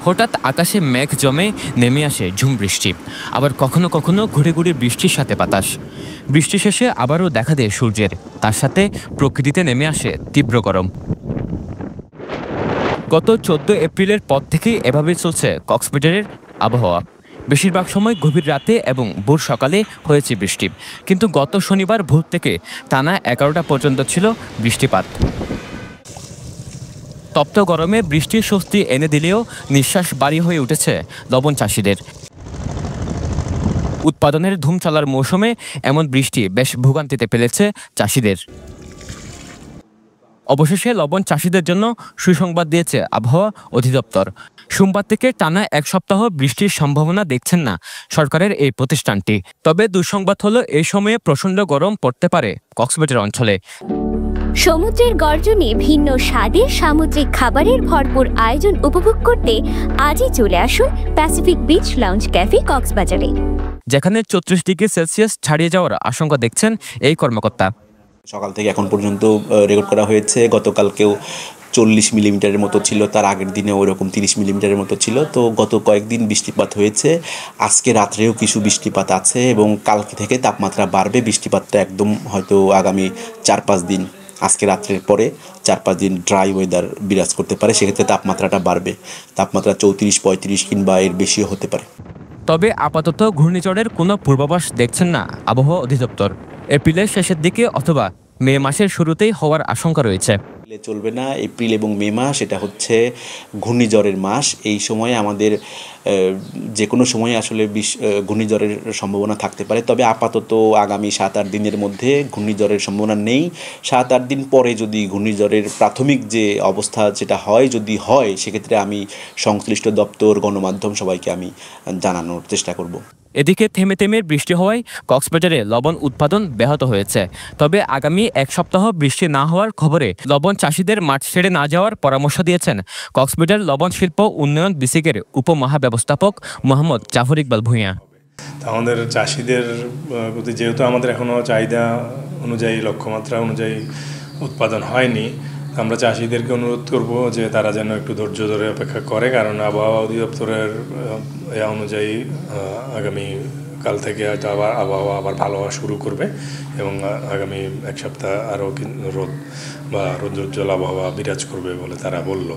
হঠাৎ আকাশে মেঘ জমে নেমে আসে ঝুম বৃষ্টি, আবার কখনো কখনো ঘুরে ঘুরে বৃষ্টির সাথে বাতাস। বৃষ্টি শেষে আবারও দেখা দেয় সূর্যের, তার সাথে প্রকৃতিতে নেমে আসে তীব্র গরম। গত 14 এপ্রিলের পর থেকেই এভাবেই চলছে কক্সবাজারের আবহাওয়া। বেশিরভাগ সময় গভীর রাতে এবং ভোর সকালে হয়েছে বৃষ্টি, কিন্তু গত শনিবার ভোর থেকে টানা 11টা পর্যন্ত ছিল বৃষ্টিপাত। তপ্ত গরমে বৃষ্টির স্বস্তি এনে দিলেও নিঃশ্বাস ভারী হয়ে উঠেছে লবণ চাষিদের। উৎপাদনের ধুম চলার মৌসুমে এমন বৃষ্টি বেশ ভোগান্তিতে ফেলেছে চাষিদের। অবশেষে লবণ চাষিদের জন্য সুসংবাদ দিয়েছে আবহাওয়া অধিদপ্তর। সোমবার থেকে টানা 1 সপ্তাহ বৃষ্টির সম্ভাবনা দেখছেন না সরকারের এই প্রতিষ্ঠানটি। তবে দুঃসংবাদ হলো এই সময়ে প্রচণ্ড গরম পড়তে পারে কক্সবাজার অঞ্চলে। সমুদ্রের গর্জনে ভিন্ন স্বাদের সামুদ্রিক খাবারের ভরপুর আয়োজন উপভোগ করতে আজই চলে আসুন প্যাসিফিক বিচ লাউঞ্জ ক্যাফে কক্সবাজারে, যেখানে 34 ডিগ্রি সেলসিয়াস ছাড়িয়ে যাওয়ার আশঙ্কা দেখছেন এই কর্মকর্তা। সকাল থেকে এখন পর্যন্ত রেকর্ড করা হয়েছে। গতকালকেও 40 মিলিমিটারের মতো ছিল, তার আগের দিনে ওইরকম 30 মিলিমিটারের মতো ছিল। তো গত কয়েকদিন বৃষ্টিপাত হয়েছে, আজকে রাত্রেও কিছু বৃষ্টিপাত আছে এবং কালকে থেকে তাপমাত্রা বাড়বে। বৃষ্টিপাতটা একদম হয়তো আগামী 4-5 দিন, আজকে রাত্রের পরে 4-5 দিন ড্রাই ওয়েদার বিরাজ করতে পারে। সেক্ষেত্রে তাপমাত্রাটা বাড়বে, তাপমাত্রা 34-35 কিংবা এর বেশিও হতে পারে। তবে আপাতত ঘূর্ণিঝড়ের কোনো পূর্বাভাস দেখছেন না আবহাওয়া অধিদপ্তর। এপ্রিলের শেষের দিকে অথবা মে মাসের শুরুতেই হওয়ার আশঙ্কা রয়েছে। চলবে না, এপ্রিল এবং মে মাস এটা হচ্ছে ঘূর্ণিঝড়ের মাস। এই সময়ে আমাদের যে কোনো সময় আসলে ঘূর্ণিঝড়ের সম্ভাবনা থাকতে পারে। তবে আপাতত আগামী 7-8 দিনের মধ্যে ঘূর্ণিঝড়ের সম্ভাবনা নেই। 7-8 দিন পরে যদি ঘূর্ণিঝড়ের প্রাথমিক যে অবস্থা যেটা হয়, যদি হয়, সেক্ষেত্রে আমি সংশ্লিষ্ট দপ্তর, গণমাধ্যম সবাইকে আমি জানানোর চেষ্টা করব। এদিকে থেমে থেমে বৃষ্টি হওয়ায় কক্সবাজারে লবণ উৎপাদন ব্যাহত হয়েছে। তবে আগামী 1 সপ্তাহ বৃষ্টি না হওয়ার খবরে লবণ চাষিদের মাঠ ছেড়ে না যাওয়ার পরামর্শ দিয়েছেন কক্সবাজার লবণ শিল্প উন্নয়ন বিসিকের উপমহাব্যবস্থাপক মোহাম্মদ জাফর ইকবাল ভূঁইয়া। আমাদের চাষিদের প্রতি যেহেতু আমাদের এখনও চাহিদা অনুযায়ী, লক্ষ্যমাত্রা অনুযায়ী উৎপাদন হয়নি, আমরা চাষিদেরকে অনুরোধ করব যে তারা যেন একটু ধৈর্য ধরে অপেক্ষা করে, কারণ আবহাওয়া অধিদপ্তরের অনুযায়ী আগামী কাল থেকে হয়তো আবহাওয়া আবার ভালো হওয়া শুরু করবে এবং আগামী 1 সপ্তাহ আরও রোদ বা রৌদ্রোজ্জ্বল আবহাওয়া বিরাজ করবে বলে তারা বলল।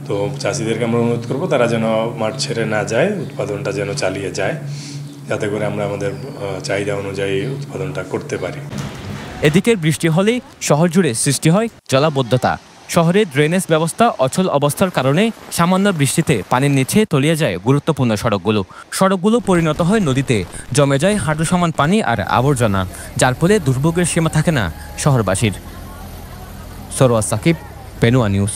তো চাষিদেরকে আমরা অনুরোধ করব তারা যেন মাঠ ছেড়ে না যায়, উৎপাদনটা যেন চালিয়ে যায়, যাতে করে আমরা আমাদের চাহিদা অনুযায়ী উৎপাদনটা করতে পারি। এদিকে বৃষ্টি হলেই শহর জুড়ে সৃষ্টি হয় জলাবদ্ধতা। শহরে ড্রেনেজ ব্যবস্থা অচল অবস্থার কারণে সামান্য বৃষ্টিতে পানির নিচে তলিয়ে যায় গুরুত্বপূর্ণ সড়কগুলো পরিণত হয় নদীতে, জমে যায় হাঁটু সমান পানি আর আবর্জনা, যার ফলে দুর্ভোগের সীমা থাকে না শহরবাসীর। সরোয়ার সাকিব, পেনুয়া নিউজ।